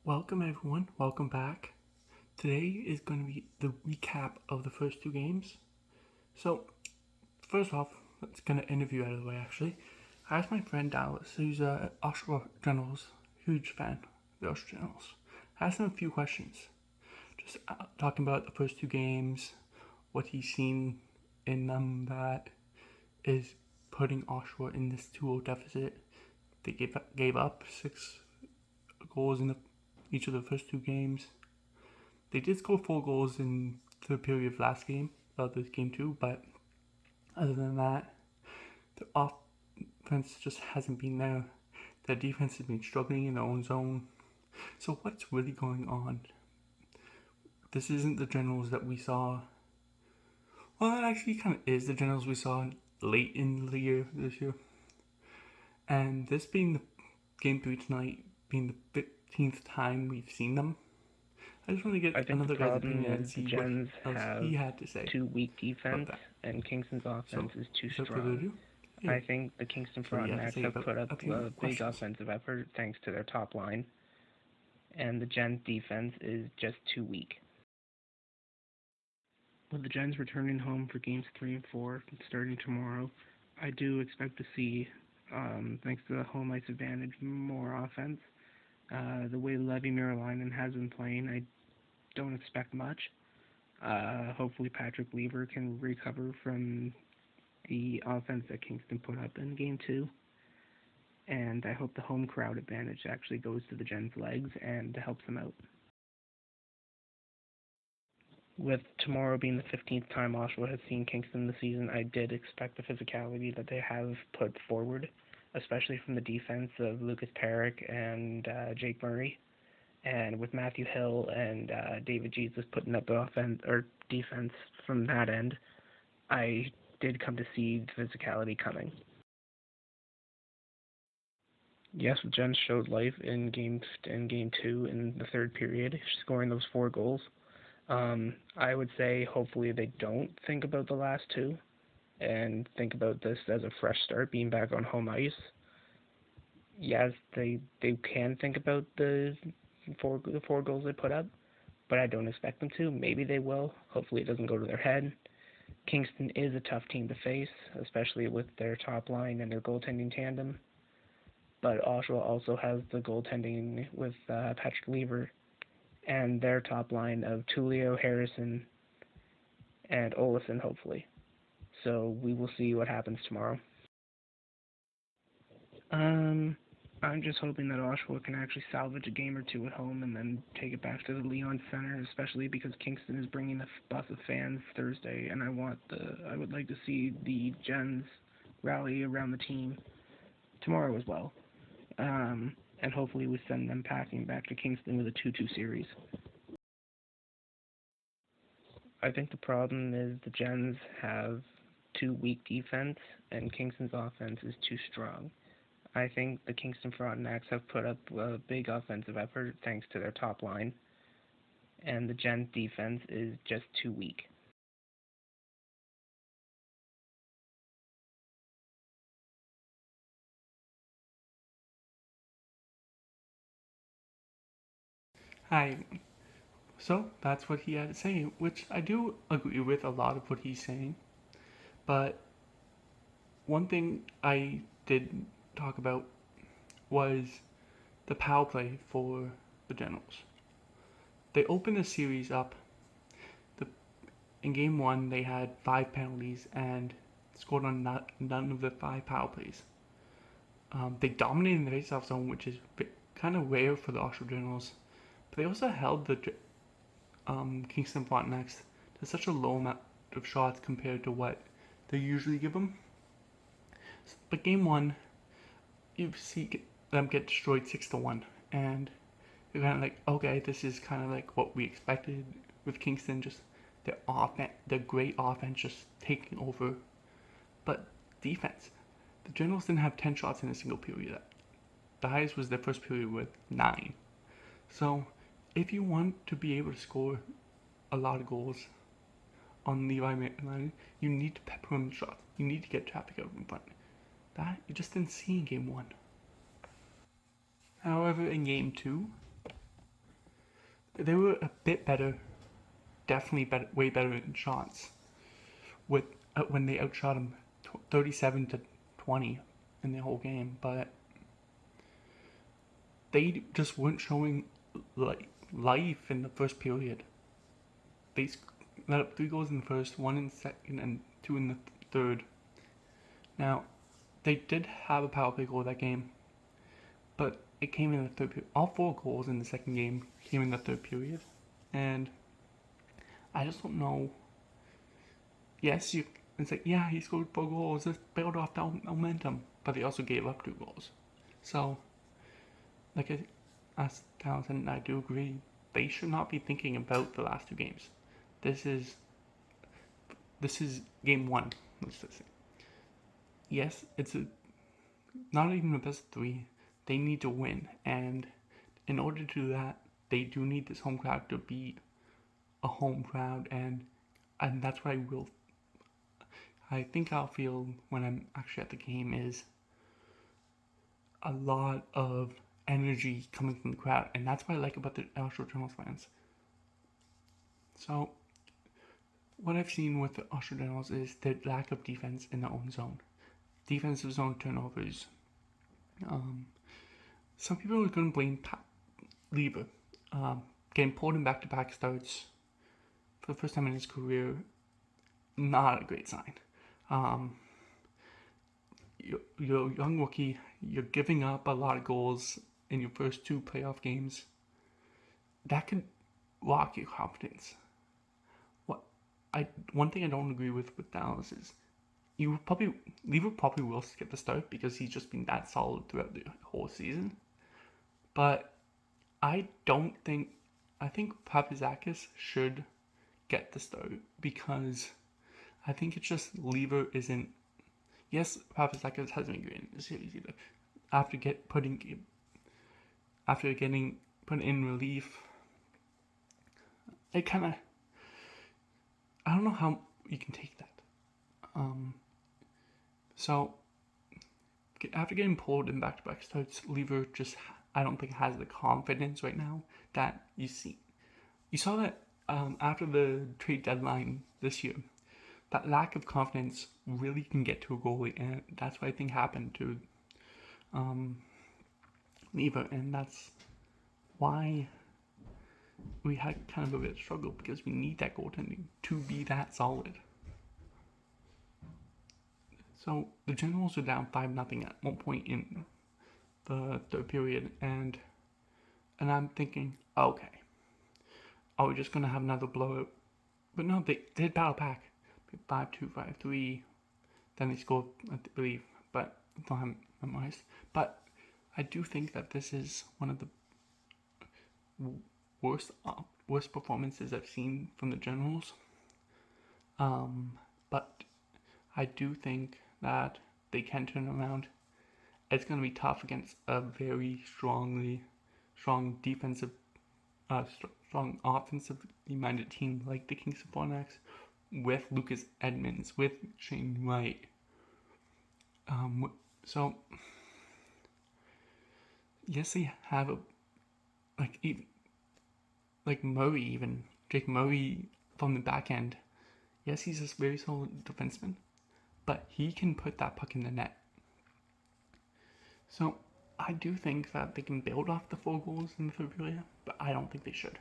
Welcome everyone, welcome back. Today is going to be the recap of the first two games. So, first off, let's get an interview out of the way actually. I asked my friend Dallas, who's a Oshawa Generals, huge fan of the Oshawa Generals. I asked him a few questions, just talking about the first two games, what he's seen in them that is putting Oshawa in this 2-0 deficit. They gave up 6 goals in each of the first two games. They did score 4 goals in the period of last game, this game too, but other than that, the offense just hasn't been there. Their defense has been struggling in their own zone. So what's really going on? This isn't the Generals that we saw. Well, it actually kind of is the Generals we saw late in the year this year. And this being the game 3 tonight, being the 15th time we've seen them, I just want to get I think another the guy's problem opinion and is the see what Gens else he have had to say too weak about defense, that. and Kingston's So, offense is too without further strong. ado, I here's think the Kingston what he had to Frontenacs say have about put up a few a big questions. offensive effort thanks to their top line, and the Gens defense is just too weak. With the Gens returning home for games 3 and 4 starting tomorrow, I do expect to see, thanks to the home ice advantage, more offense. The way Levi Miralainen has been playing, I don't expect much. Hopefully Patrick Lever can recover from the offense that Kingston put up in game 2. And I hope the home crowd advantage actually goes to the Gens' legs and helps them out. With tomorrow being the 15th time Oshawa has seen Kingston this season, I did expect the physicality that they have put forward, especially from the defense of Lucas Perrick and Jake Murray. And with Matthew Hill and David Jesus putting up offense or defense from that end, I did come to see the physicality coming. Yes, the Gens showed life in game 2 in the third period, scoring those 4 goals. I would say hopefully they don't think about the last two and think about this as a fresh start, being back on home ice. Yes, they can think about the four goals they put up, but I don't expect them to. Maybe they will. Hopefully it doesn't go to their head. Kingston is a tough team to face, especially with their top line and their goaltending tandem. But Oshawa also has the goaltending with Patrick Lever and their top line of Tullio, Harrison, and Olafson, hopefully. So we will see what happens tomorrow. I'm just hoping that Oshawa can actually salvage a game or two at home and then take it back to the Leon Center, especially because Kingston is bringing a bus of fans Thursday, and I would like to see the Gens rally around the team tomorrow as well. And hopefully we send them packing back to Kingston with a 2-2 series. I think the problem is the Gens have too weak defense, and Kingston's offense is too strong. I think the Kingston Frontenacs have put up a big offensive effort thanks to their top line, and the Gens defense is just too weak. Hi. So that's what he had to say, which I do agree with a lot of what he's saying. But one thing I did talk about was the power play for the Generals. They opened the series up. The, in game 1, they had 5 penalties and scored on none of the 5 power plays. They dominated the faceoff zone, which is kind of rare for the Oshawa Generals. But they also held the Kingston Frontenacs to such a low amount of shots compared to what they usually give them. But game 1, you see them get destroyed 6-1, and you're kind of like, okay, this is kind of like what we expected with Kingston, just their great offense just taking over. But defense, the Generals didn't have 10 shots in a single period. The highest was their first period with 9. So if you want to be able to score a lot of goals on Levi line, you need to pepper him shots. You need to get traffic out in front. That you just didn't see in game 1. However, in game 2, they were a bit better, definitely better, way better in shots with when they outshot them 37-20 in the whole game, but they just weren't showing like life in the first period. They let up 3 goals in the first, one in the second, and 2 in the third. Now, they did have a power play goal that game, but it came in the third period. All 4 goals in the second game came in the third period, and I just don't know. Yes, you. It's like, yeah, he scored 4 goals. Just bailed off that momentum, but they also gave up 2 goals. So, like as Townsend, I do agree. They should not be thinking about the last 2 games. This is game one. Let's just say. Yes, it's not even the best 3. They need to win, and in order to do that, they do need this home crowd to be a home crowd, and that's what I think I'll feel when I'm actually at the game is a lot of energy coming from the crowd, and that's what I like about the Oshawa Generals fans. So, what I've seen with the Oshawa Generals is the lack of defense in their own zone, defensive zone turnovers. Some people are going to blame Lever, getting pulled in back-to-back starts for the first time in his career. Not a great sign. You're a young rookie. You're giving up a lot of goals in your first 2 playoff games. That could rock your confidence. One thing I don't agree with Dallas is Lever probably will get the start because he's just been that solid throughout the whole season. But I think Papazackas should get the start because I think it's just Lever isn't. Yes, Papazackas hasn't been great in the series either. After getting put in relief, it kind of, I don't know how you can take that. So after getting pulled in back-to-back starts, Lever just, I don't think, has the confidence right now that you see. You saw that after the trade deadline this year, that lack of confidence really can get to a goalie, and that's what I think happened to Lever, and that's why we had kind of a bit of struggle because we need that goaltending to be that solid. So the Generals are down 5-0 at one point in the third period, and I'm thinking, okay, are we just gonna have another blowout? But no, they did battle back, 5-2, 5-3. Then they scored, I believe, but I don't have memorized. But I do think that this is one of the worst performances I've seen from the Generals. But I do think that they can turn around. It's going to be tough against a very strong defensive, strong offensively minded team like the Kingston Frontenacs with Lucas Edmonds, with Shane Wright. So yes, they have like Murray, even Jake Murray from the back end. Yes, he's a very solid defenseman, but he can put that puck in the net. So I do think that they can build off the 4 goals in the third period, but I don't think they should.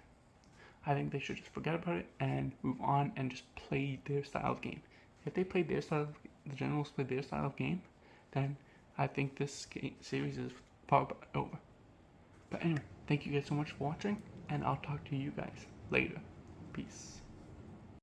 I think they should just forget about it and move on and just play their style of game. If they play their style, the Generals play their style of game, then I think this series is far over. But anyway, thank you guys so much for watching, and I'll talk to you guys later. Peace.